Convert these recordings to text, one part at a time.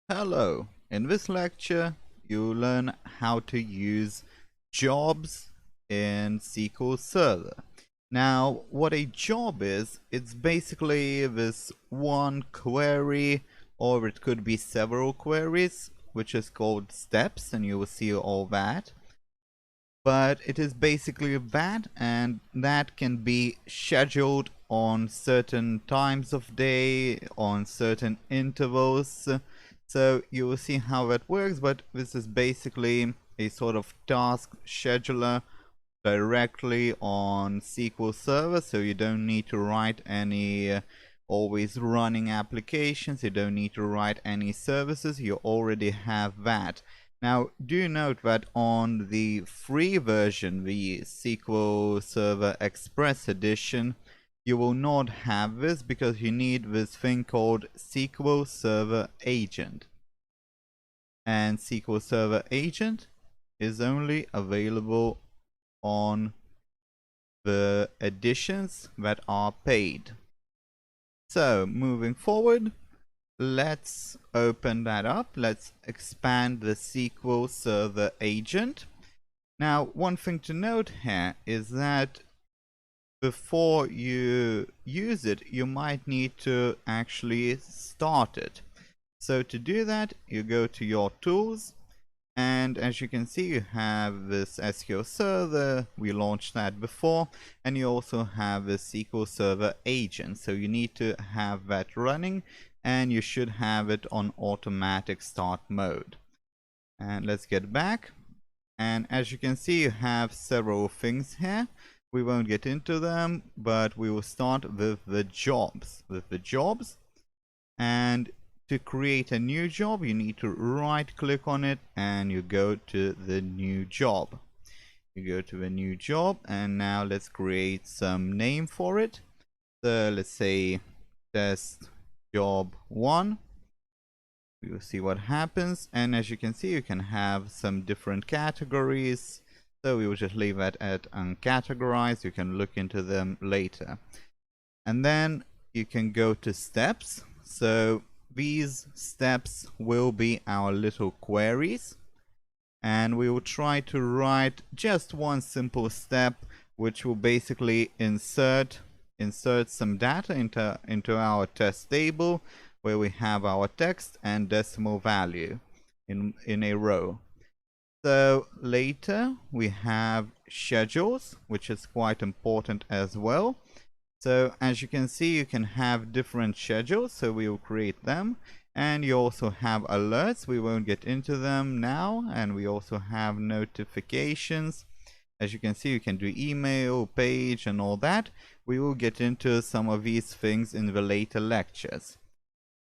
Hello, in this lecture you'll learn how to use jobs in SQL Server. Now what a job is, it's basically this one query, or it could be several queries, which is called steps, and you will see all that. But it is basically that, and that can be scheduled on certain times of day, on certain intervals. So you will see how that works, but this is basically a sort of task scheduler directly on SQL Server, so you don't need to write any always running applications, you don't need to write any services, you already have that. Now, do note that on the free version, the SQL Server Express edition, you will not have this because you need this thing called SQL Server Agent. And SQL Server Agent is only available on the editions that are paid. So, moving forward, let's open that up. Let's expand the SQL Server Agent. Now, one thing to note here is that before you use it, you might need to actually start it. So to do that, you go to your tools, and as you can see, you have this SQL Server, we launched that before, and you also have the SQL Server Agent. So you need to have that running, and you should have it on automatic start mode. And let's get back. And as you can see, you have several things here. We won't get into them, but we will start with the jobs. And to create a new job, you need to right click on it and you go to the new job. You go to the new job, and now let's create some name for it. So let's say test job 1. We will see what happens, and as you can see, you can have some different categories. So we will just leave that at uncategorized. You can look into them later. And then you can go to steps. So these steps will be our little queries, and we will try to write just one simple step which will basically insert some data into our test table, where we have our text and decimal value in a row. So later we have schedules, which is quite important as well. So as you can see, you can have different schedules, so we will create them. And you also have alerts. We won't get into them now. And we also have notifications. As you can see, you can do email, page, and all that. We will get into some of these things in the later lectures.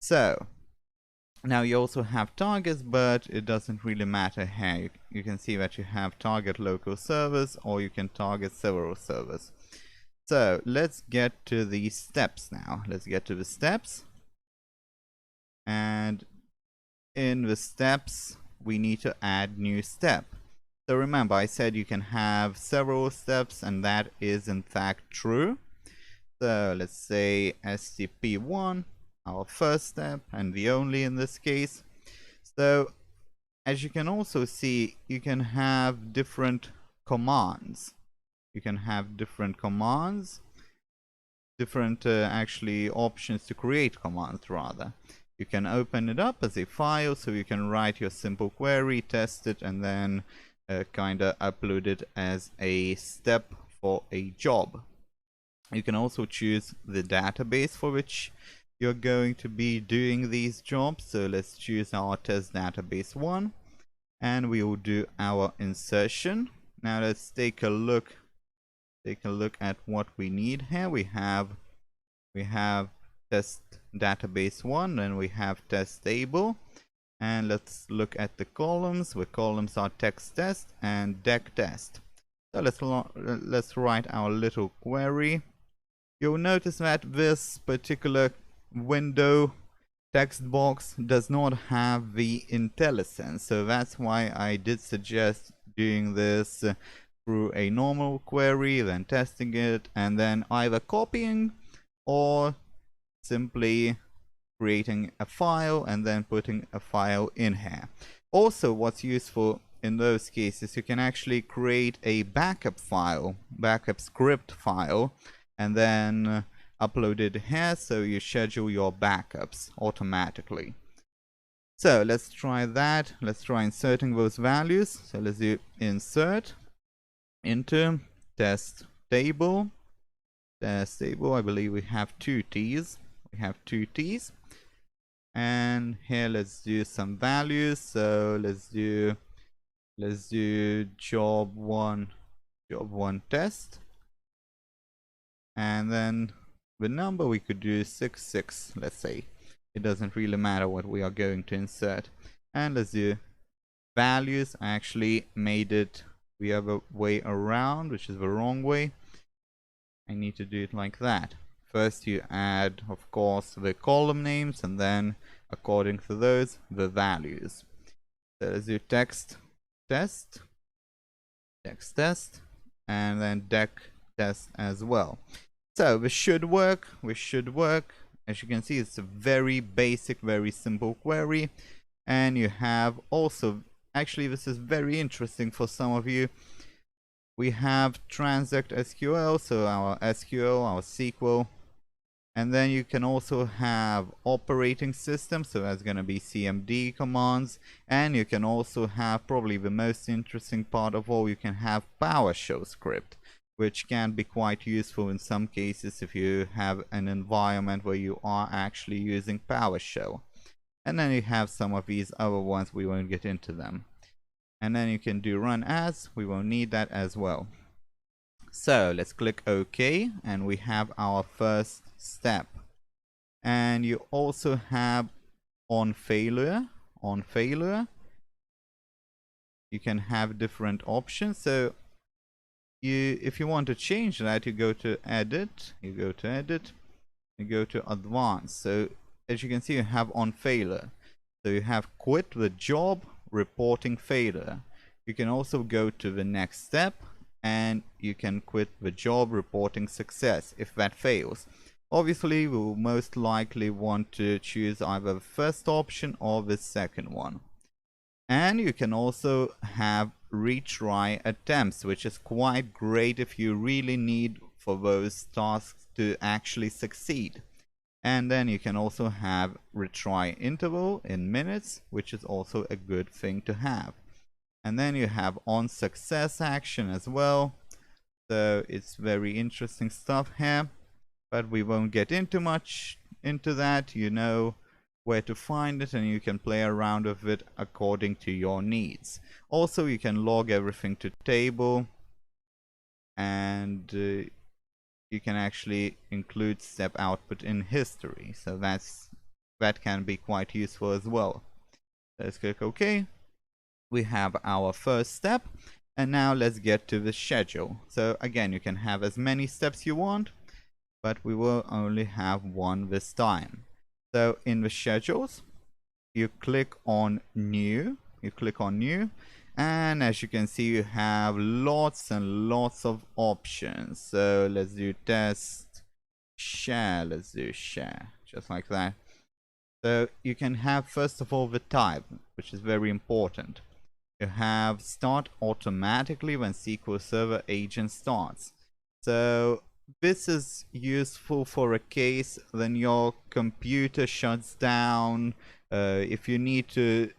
So now you also have targets, but it doesn't really matter here. You can see that you have target local servers, or you can target several servers. So let's get to the steps now. Let's get to the steps. And in the steps, we need to add new step. So remember, I said you can have several steps, and that is in fact true. So let's say STP1, our first step, and the only in this case. So as you can also see, you can have different commands. You can have different commands, different actually options to create commands rather. You can open it up as a file, so you can write your simple query, test it, and then kinda upload it as a step for a job. You can also choose the database for which you're going to be doing these jobs. So let's choose our test database 1, and we will do our insertion. Now let's take a look at what we need here. We have test database 1, and we have test table. And let's look at the columns. The columns are text test and deck test. So let's write our little query. You'll notice that this particular window text box does not have the IntelliSense, so that's why I did suggest doing this through a normal query, then testing it, and then either copying or simply creating a file and then putting a file in here. Also, what's useful in those cases, you can actually create a backup file, backup script file, and then upload it here so you schedule your backups automatically. So let's try that. Let's try inserting those values. So let's do insert into test table. Test table, I believe we have two T's. We have two T's. And here let's do some values. So let's do job one test. And then the number we could do 66, let's say. It doesn't really matter what we are going to insert. And let's do values. I actually made it the other way around, which is the wrong way. I need to do it like that. First you add, of course, the column names, and then according to those, the values. So let's do text test, and then dec test as well. So this should work. As you can see, it's a very basic, very simple query. And you have also, actually this is very interesting for some of you, we have Transact SQL, so our SQL, our SQL. And then you can also have operating system, so that's going to be CMD commands. And you can also have, probably the most interesting part of all, you can have PowerShell script, which can be quite useful in some cases if you have an environment where you are actually using PowerShell. And then you have some of these other ones, we won't get into them. And then you can do run as, we won't need that as well. So let's click OK, and we have our first step. And you also have on failure. You can have different options. So if you want to change that, you go to edit, you go to advanced. So as you can see, you have on failure. So you have quit the job, reporting failure. You can also go to the next step, and you can quit the job, reporting success if that fails. Obviously, we will most likely want to choose either the first option or the second one. And you can also have retry attempts, which is quite great if you really need for those tasks to actually succeed. And then you can also have retry interval in minutes, which is also a good thing to have. And then you have on success action as well. So it's very interesting stuff here, but we won't get into much into that. You know where to find it, and you can play around with it according to your needs. Also, you can log everything to table, and you can actually include step output in history. So that can be quite useful as well. Let's click OK. We have our first step, and now let's get to the schedule. So again, you can have as many steps you want, but we will only have one this time. So in the schedules, you click on new, and as you can see, you have lots and lots of options. So let's do test, share, let's do share, just like that. So you can have, first of all, the type, which is very important. You have start automatically when SQL Server agent starts. So this is useful for a case when your computer shuts down, if you need to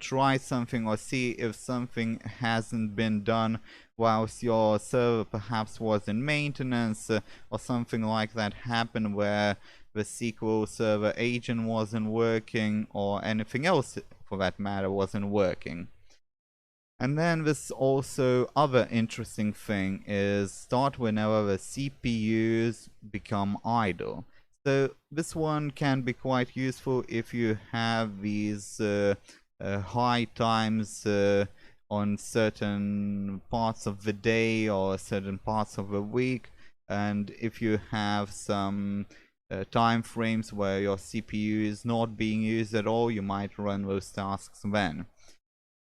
try something or see if something hasn't been done whilst your server perhaps was in maintenance, or something like that happened where the SQL Server agent wasn't working, or anything else for that matter wasn't working. And then this also other interesting thing is start whenever the CPUs become idle. So this one can be quite useful if you have these high times on certain parts of the day or certain parts of the week, and if you have some time frames where your CPU is not being used at all, you might run those tasks then.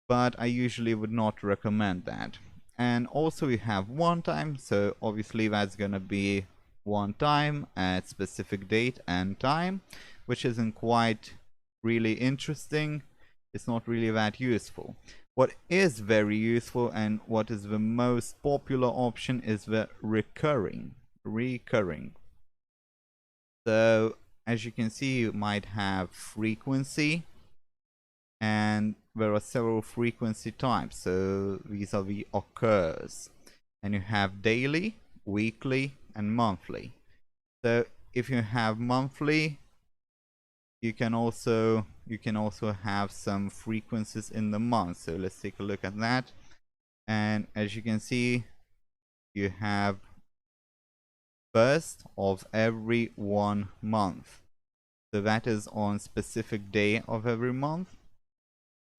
But I usually would not recommend that. And also you have one time, so obviously that's gonna be one time at specific date and time. which isn't quite really interesting. It's not really that useful. What is very useful and what is the most popular option is the recurring. So as you can see, you might have frequency, and there are several frequency types. So these are the occurs, and you have daily, weekly, and monthly. So if you have monthly, you can also have some frequencies in the month. So let's take a look at that. And as you can see, you have first of every 1 month. So that is on specific day of every month.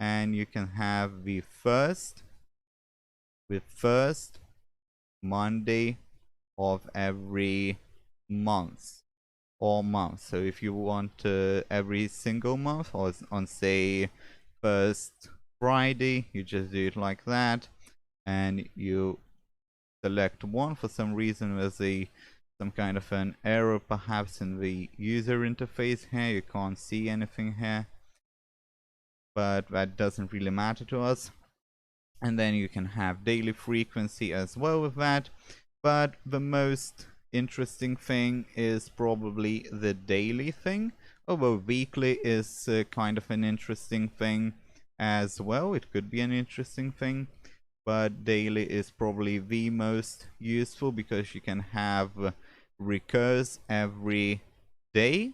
And you can have the first Monday of every month or month. So if you want every single month, or on say first Friday, you just do it like that, and you select one. For some reason there's some kind of an error perhaps in the user interface here. You can't see anything here, but that doesn't really matter to us. And then you can have daily frequency as well with that. But the most interesting thing is probably the daily thing, although weekly is kind of an interesting thing as well. It could be an interesting thing, but daily is probably the most useful because you can have recurs every day,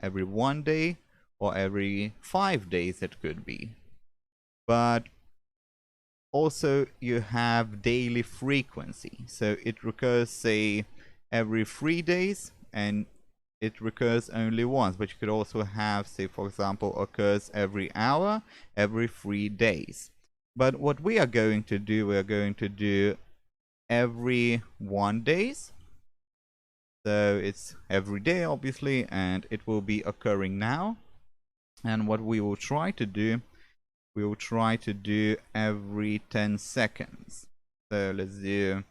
every 1 day, or every 5 days it could be. But also you have daily frequency, so it recurs say every 3 days, and it recurs only once. But you could also have, say for example, occurs every hour, every 3 days. But what we are going to do, we are going to do every 1 days. So it's every day obviously, and it will be occurring now. And what we will try to do, we will try to do every 10 seconds. So let's do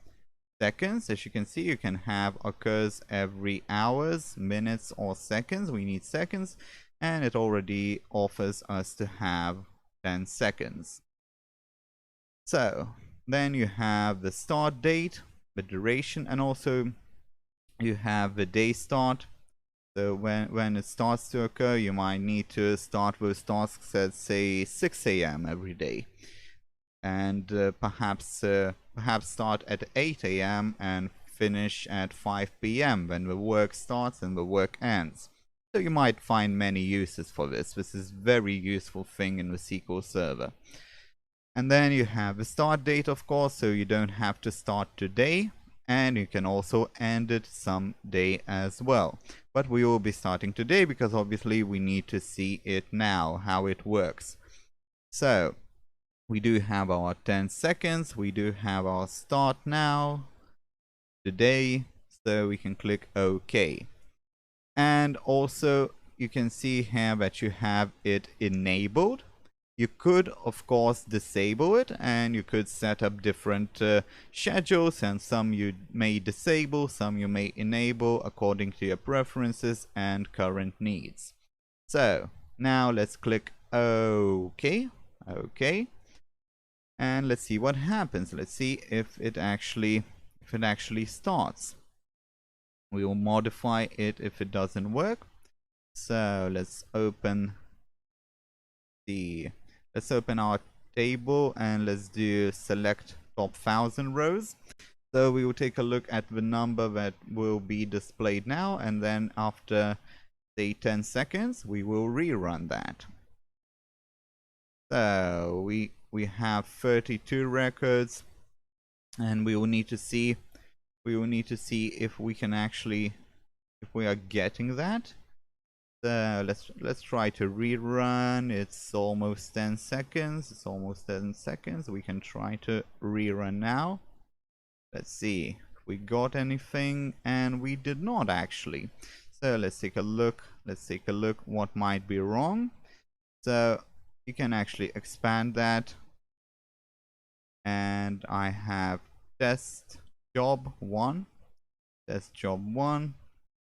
seconds. As you can see, you can have occurs every hours, minutes, or seconds. We need seconds, and it already offers us to have 10 seconds. So then you have the start date, the duration, and also you have the day start. So when it starts to occur, you might need to start with tasks at say 6 a.m. every day, and perhaps start at 8 a.m. and finish at 5 p.m. when the work starts and the work ends. So you might find many uses for this. This is very useful thing in the SQL Server. And then you have the start date, of course, so you don't have to start today, and you can also end it some day as well. But we will be starting today because obviously we need to see it now, how it works. So we do have our 10 seconds, we do have our start now, today, so we can click OK. And also you can see here that you have it enabled. You could, of course, disable it, and you could set up different schedules, and some you may disable, some you may enable according to your preferences and current needs. So now let's click OK. OK. And let's see what happens. Let's see if it actually starts. We will modify it if it doesn't work. So let's open our table, and let's do select top 1000 rows. So we will take a look at the number that will be displayed now, and then after say 10 seconds we will rerun that. So we have 32 records, and we will need to see if we can actually, if we are getting that. So let's try to rerun. It's almost 10 seconds. It's almost 10 seconds. We can try to rerun now. Let's see if we got anything, and we did not actually. So let's take a look. Let's take a look what might be wrong. So you can actually expand that, and I have test job 1.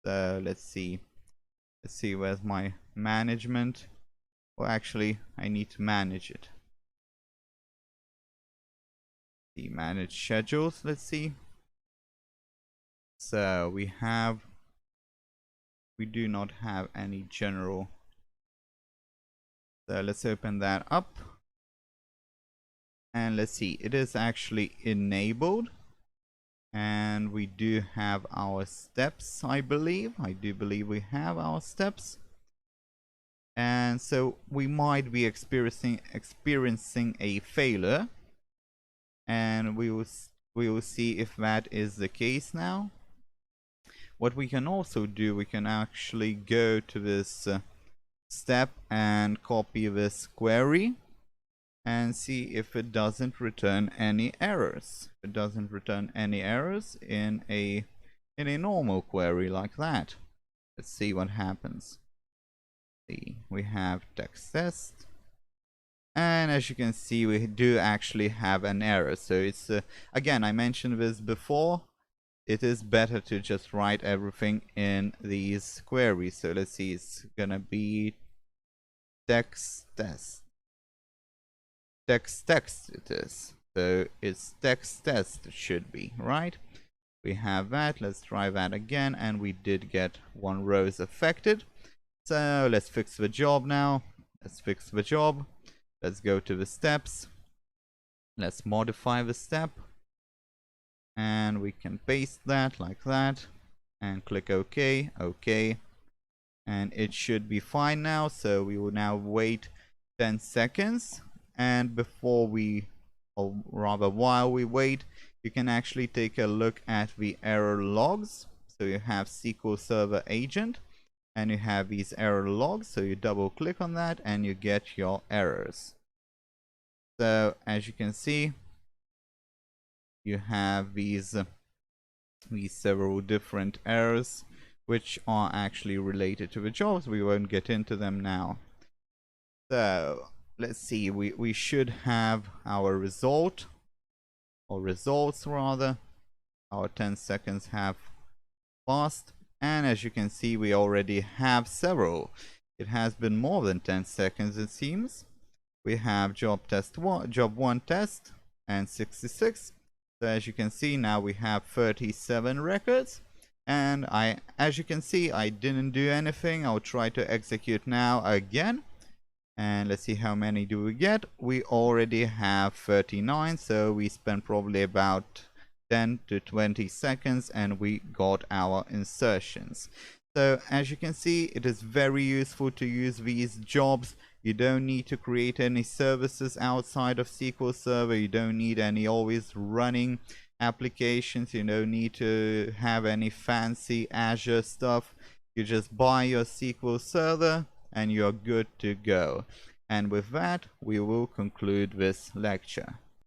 So let's see Let's see, where's my management? Well, actually, I need to manage it. The manage schedules, let's see. So we do not have any general. So let's open that up. And let's see, it is actually enabled. And we do have our steps, I believe. I do believe we have our steps. And so we might be experiencing a failure. And we will see if that is the case now. What we can also do, we can actually go to this step and copy this query and see if it doesn't return any errors. If it doesn't return any errors in a normal query like that. Let's see what happens. See, we have text test, and as you can see, we do actually have an error. So it's again, I mentioned this before, it is better to just write everything in these queries. So let's see, it's gonna be text test. Text it is. So it's text test, it should be, right? We have that. Let's try that again, and we did get one row affected. So let's fix the job now. Let's fix the job. Let's go to the steps. Let's modify the step. And we can paste that like that. And click OK. OK. And it should be fine now. So we will now wait 10 seconds. And before we, or rather while we wait, you can actually take a look at the error logs. So you have SQL Server Agent. And you have these error logs, so you double click on that and you get your errors. So as you can see, you have these several different errors which are actually related to the jobs. We won't get into them now. So let's see, we should have our result, or results rather. Our 10 seconds have passed. And as you can see, we already have several. It has been more than 10 seconds, it seems. We have job 1 test and 66. So as you can see, now we have 37 records. And as you can see, I didn't do anything. I'll try to execute now again. And let's see how many do we get. We already have 39, so we spent probably about 10 to 20 seconds and we got our insertions. So as you can see, it is very useful to use these jobs. You don't need to create any services outside of SQL Server. You don't need any always running applications. You don't need to have any fancy Azure stuff. You just buy your SQL Server and you're good to go. And with that, we will conclude this lecture.